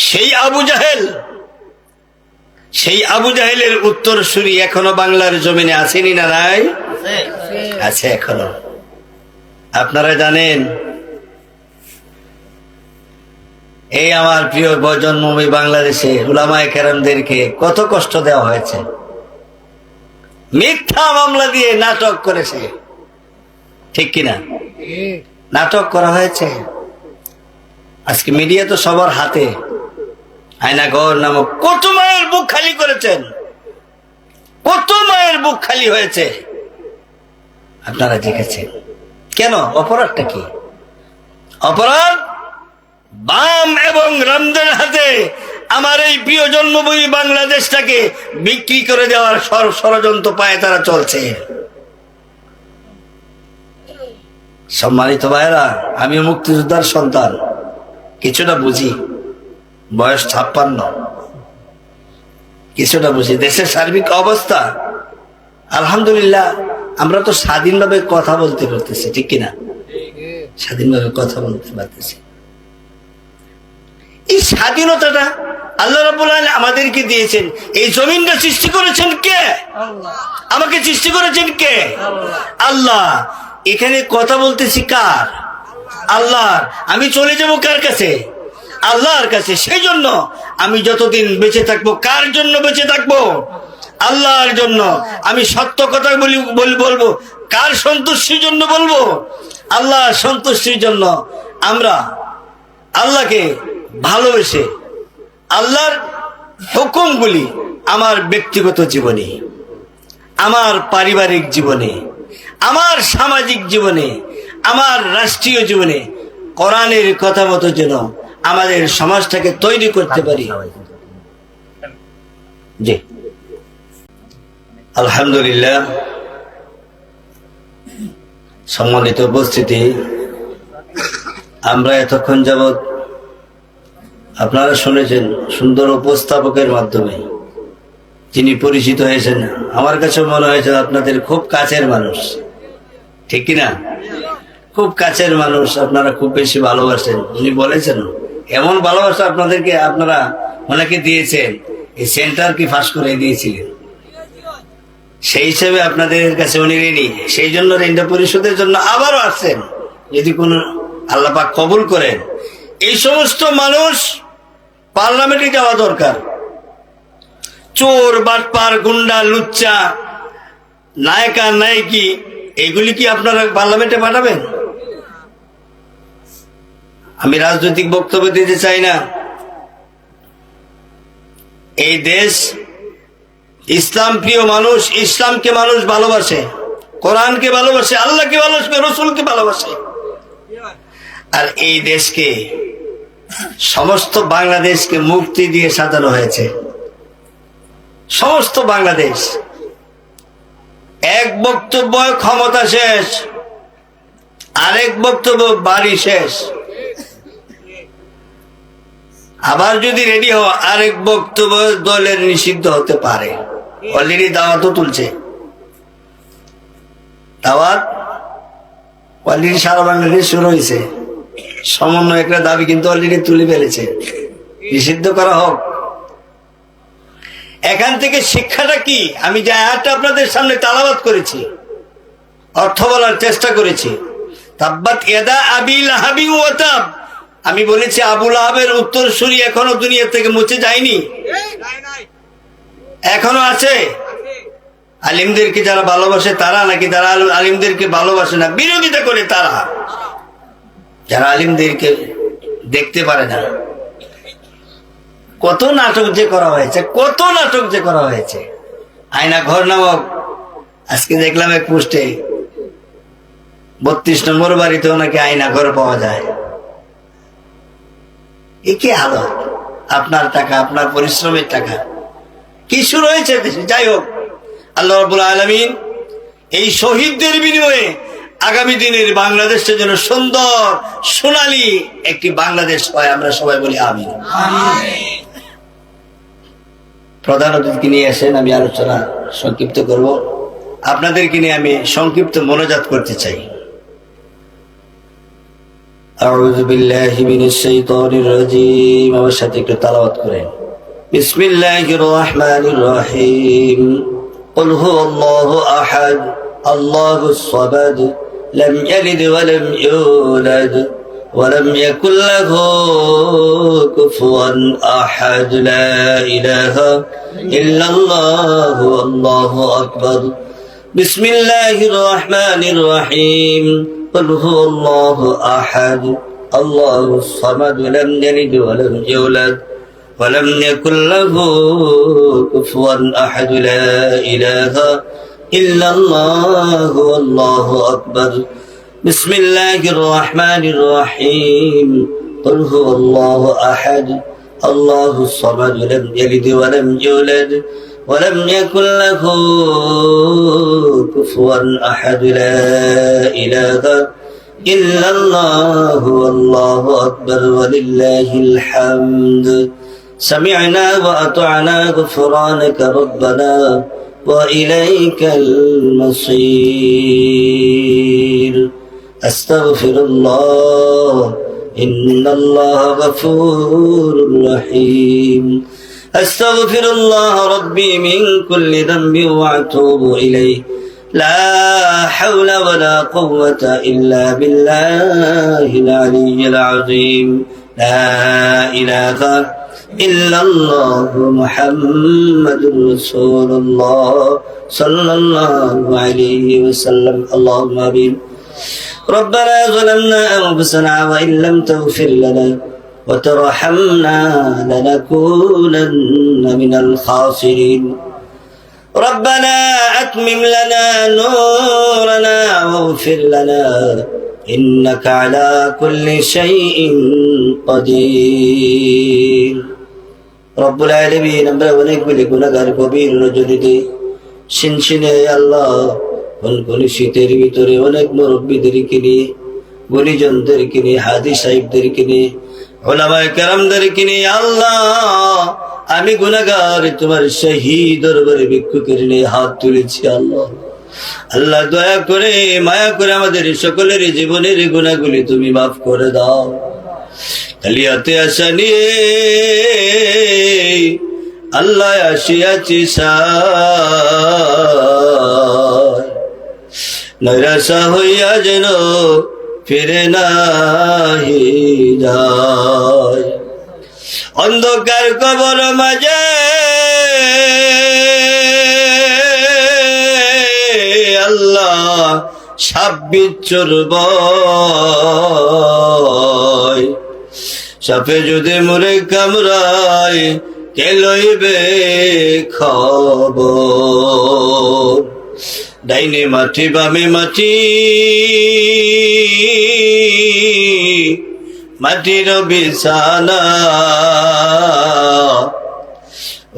সেই আবু জাহেলের উত্তরসূরি এখনো বাংলার জমিনে আসেনি না? নাই, আছে এখনো। আপনারা জানেন, এই আমার প্রিয় জন্মভূমি বাংলাদেশে উলামায়ে কেরামদেরকে কত কষ্ট দেওয়া হয়েছে। মিথ্যা মামলা দিয়ে নাটক করেছে, ঠিক কিনা? নাটক করা হয়েছে। আজকে মিডিয়া তো সবার হাতে। আয়নাঘর নামক কত মায়ের বুক খালি করেছেন, কত মায়ের বুক খালি হয়েছে, আপনারা দেখেছেন। কেন? অপরাধটা কি? অপরাধ বাম এবং রামদের হাতে আমার এই প্রিয় জন্মভূমি বাংলাদেশটাকে বিক্রি করে দেওয়ার ষড়যন্ত্র পায়ে তারা চলছে। সম্মানিত ভাইরা, আমি মুক্তিযোদ্ধার সন্তান, কিছুটা বুঝি, বয়স 56, কিছুটা বুঝি দেশের সার্বিক অবস্থা। আলহামদুলিল্লাহ, আমরা তো স্বাধীনভাবে কথা বলতে পারতেছি, ঠিক কিনা? স্বাধীনভাবে কথা বলতে পারতেছি। এই স্বাধীনতাটা আল্লাহ রাব্বুল আলামিন আমাদেরকে দিয়েছেন। এই জমিনটা সৃষ্টি করেছেন কে? আমাকে সৃষ্টি করেছেন কে? আল্লাহ। এখানে কথা বলতেছি কার? আল্লাহর। আমি চলে যাব কার কাছে? আল্লাহর কাছে। সেই জন্য আমি যতদিন বেঁচে থাকবো, কার জন্য বেঁচে থাকবো? আল্লাহর জন্য। আমি সত্য কথা বলবো, কার সন্তুষ্টির জন্য বলবো? আল্লাহর সন্তুষ্টির জন্য। আমরা আল্লাহকে ভালোবেসে আল্লাহর হুকুমগুলি আমার ব্যক্তিগত জীবনে, আমার পারিবারিক জীবনে, আমার সামাজিক জীবনে, আমার রাষ্ট্রীয় জীবনে কোরআনের কথা মতো যেন আমাদের সমাজটাকে তৈরি করতে পারি। জি, আলহামদুলিল্লাহ। সম্মানিত উপস্থিতি, আমরা এতক্ষণ যাবৎ আপনারা শুনেছেন সুন্দর উপস্থাপকের মাধ্যমে যিনি পরিচিত হয়েছেন। আমার কাছে মনে হয়েছে আপনাদের খুব কাছের মানুষ, ঠিক কিনা? খুব কাছের মানুষ, আপনারা খুব বেশি ভালোবাসেন। উনি বলেছেন এমন ভালোবাসা আপনাদেরকে আপনারা ওনাকে দিয়েছেন, এই সেন্টার কি ফাঁস করে দিয়েছিলেন। সেই হিসেবে আপনাদের কাছে উনি ঋণী। সেই জন্য ঋণটা পরিশোধের জন্য আবারও আসছেন, যদি কোনো আল্লাহ পাক কবুল করেন। এই সমস্ত মানুষ পার্লামেন্টে যাওয়া দরকার। চোর, বাটপার, গুন্ডা, লুচ্চা, নায়িকা, নায়িকি, এগুলি কি আপনারা পার্লামেন্টে পাঠাবেন? আমি রাজনৈতিক বক্তব্য দিতে চাই না। এই দেশ ইসলাম প্রিয় মানুষ, ইসলামকে মানুষ ভালোবাসে, কোরআনকে ভালোবাসে, আল্লাহকে ভালোবাসে, রসুলকে ভালোবাসে। আর এই দেশকে, সমস্ত বাংলাদেশকে মুক্তি দিয়ে সাজানো হয়েছে। সমস্ত বাংলাদেশ। এক বক্তব্য ক্ষমতা শেষ, আরেক বক্তব্য বাড়ি শেষ। আবার যদি রেডি হওয়া, আরেক বক্তব্য দলের নিষিদ্ধ হতে পারে। অলরেডি দাওয়াতও তুলছে। দাওয়াত অলরেডি সারা বাংলাদেশ শুরু হয়েছে। সমন্বয়করা দাবি কিন্তু অলরেডি তুলে ফেলেছে, নিষিদ্ধ করা হোক। এখান থেকে শিক্ষাটা কি? আমি যে আয়াতটা আপনাদের সামনে তেলাওয়াত করেছি, অর্থ বলার চেষ্টা করেছি। তাব্বাত ইয়াদা আবি লাহাবি ওয়া তাব। আমি বলেছি আবু লাহাবের উত্তরসূরি এখনো দুনিয়া থেকে মুছে যায়নি, এখনো আছে। আলিমদেরকে যারা ভালোবাসে তারা, নাকি যারা আলিমদেরকে ভালোবাসে না বিরোধিতা করে তারা, যারা আলিমদেরকে দেখতে পারে না। কত নাটক যে করা হয়েছে, কত নাটক যে করা হয়েছে। আয়না ঘর নামক, আজকে দেখলাম এক পোস্টে 32 নম্বর বাড়িতেও নাকি আয়না ঘর পাওয়া যায়। এ কি হালত? আপনার টাকা, আপনার পরিশ্রমের টাকা, কি শুরু হয়েছে দেশে। যাই হোক, আল্লাহ রাব্বুল আলামিন এই শহীদদের বিনিময়ে আগামী দিনের বাংলাদেশের জন্য সুন্দর সোনালী একটি বাংলাদেশ হয়। আমরা সবাই বলি আমিন। প্রধান অতিথিকে নিয়ে আসেন, আমি আলোচনা সংক্ষিপ্ত করব। আপনাদেরকে নিয়ে আমি সংক্ষিপ্ত মোনাজাত করতে চাই। আউযু বিল্লাহি মিনাশ শাইতানির রাজীম। আমার সাথে একটু তেলাওয়াত করেন। বিসমিল্লাহির রহমানির রহিম। কুল হুয়াল্লাহু আহাদ, আল্লাহুস সামাদ, লাম ইয়ালিদ ওয়া লাম ইউলাদ ওয়া লাম ইয়াকুল লাহু কুফুয়ান আহাদ। লা ইলাহা ইল্লাল্লাহু আল্লাহু আকবার। বিসমিল্লাহির রহমানির রহিম। قل هو الله أحد الله الصمد لم يلد ولم يولد ولم يكن له كفوا أحد. لا إله إلا الله والله أكبر. بسم الله الرحمن الرحيم. قل هو الله أحد الله الصمد لم يلد ولم يولد ولم يكن له كفوا أحد. لا إله إلا الله والله أكبر ولله الحمد سمعنا وأطعنا غفرانك ربنا وإليك المصير أستغفر الله إن الله غفور رحيم أستغفر الله ربي من كل ذنب وأتوب إليه لا حول ولا قوة إلا بالله العلي العظيم لا إله إلا الله محمد رسول الله صلى الله عليه وسلم اللهم آمين ربنا ظلمنا أنفسنا وإن لم تغفر لنا وترحمنا لنكونن من الخاسرين ربنا أتمم لنا نورنا واغفر لنا إنك على كل شيء قدير رب العالمين আমরা অনেকগুলি গুনাহগার কবির রজনীতে শিনশিনে আল্লাহ কোন শীতের ভিতরে অনেক মুরব্বীদেরকে নিয়ে গুণীজনদেরকে নিয়ে হাজী সাহেবদেরকে নিয়ে উলামায়ে কেরামদেরকে নিয়ে আল্লাহ আমি গুনাহগার তোমার শহীদ দরবারে ভিক্ষুকের নিয়ে হাত তুলেছি আল্লাহ আল্লাহ দয়া করে মায়া করে আমাদের সকলের জীবনের গুনাহগুলি তুমি মাফ করে দাও কালিয়াতে আশা নিয়ে আল্লাহ আসিয়াছি নৈরাশা হইয়া যেন ফিরে নাহি যায় অন্ধকার কবর মাঝে আল্লাহ সাপ বিচ্ছুর ভয় সাপে যদি মরে কামড়ায় কে লইবে খবর ডাইনে মাটি বামে মাটি মাটির বিছানা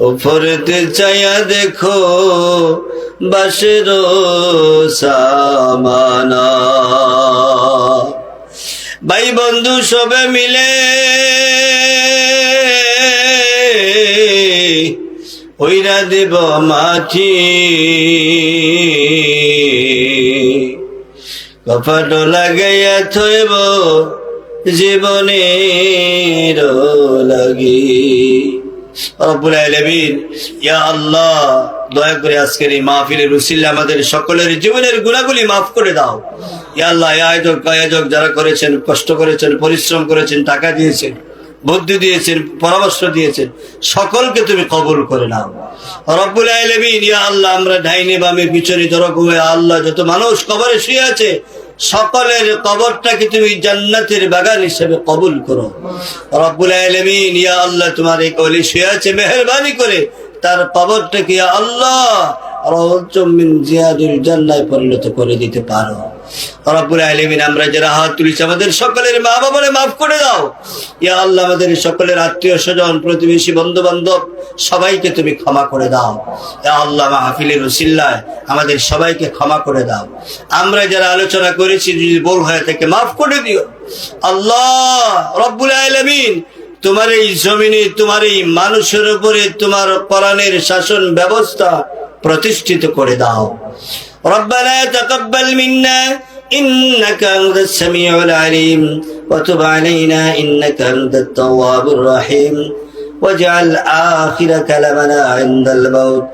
উপরেতে চাইয়া দেখো বাঁশের সামানা ভাই বন্ধু সবে মিলে ওইরা দেব মাটি কপাট লাগাইয়া থইব জীবনের লাগি রব্বুল আলামিন ইয়া আল্লাহ দয়া করে আজকের এই মাহফিলের উসিলা আমাদের সকলের জীবনের গুনাহগুলি মাফ করে দাও ইয়া আল্লাহ আয়োজক যারা করেছেন কষ্ট করেছেন পরিশ্রম করেছেন টাকা দিয়েছেন বুদ্ধি দিয়েছেন পরামর্শ দিয়েছেন সকলকে তুমি কবুল করে নাও রব্বুল আলামিন ইয়া আল্লাহ আমরা ডাইনে বামে পিছনে ধরক হয়ে আল্লাহ যত মানুষ কবরে শুয়ে আছে সকলের কবরটাকে তুমি জান্নাতের বাগান হিসেবে কবুল করো রব্বুল আলামিন ইয়া আল্লাহ তোমার এই কলি শুয়ে আছে মেহেরবানি করে তার কবরটাকে ইয়া আল্লাহ রাউযাতুম মিন জিয়াদুল জান্নায় পরিণত করে দিতে পারো রব্বুল আলামিন আমরা যারা হাত তুলেছি আমাদের সকলের মা বাবারে মাফ করে দাও ইয়া আল্লাহ আমাদের সকলের আত্মীয় স্বজন প্রতিবেশী বন্ধু বান্ধব সবাইকে তুমি ক্ষমা করে দাও ইয়া আল্লাহ মাহফিলের উসিলায় আমাদের সবাইকে ক্ষমা করে দাও আমরা যারা আলোচনা করেছি যদি ভুল হয়ে থাকে মাফ করে দিও আল্লাহ রব্বুল আলামিন তোমার এই জমিনে তোমার এই মানুষের উপরে তোমার কোরআনের শাসন ব্যবস্থা প্রতিষ্ঠিত করে দাও ربنا تقبل منا إنك أنت السميع العليم وتب علينا إنك أنت التواب الرحيم واجعل آخر كلامنا عند الموت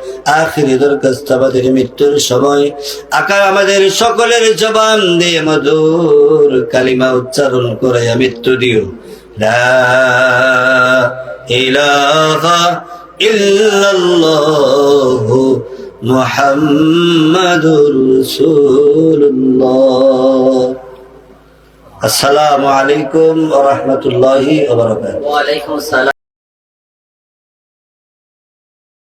آخر درخواست আমাদের মৃত্যুর সময় আকার আমাদের সকলের জবান দিয়ে মধুর কালিমা উচ্চারণ করে মৃত্যু দিও লা ইলাহা ইল্লাল্লাহু মুহাম্মাদুর রাসূলুল্লাহ আসসালামু আলাইকুম ওয়া রাহমাতুল্লাহি ওয়া বারাকাতুহু ওয়া আলাইকুম আসসালাম।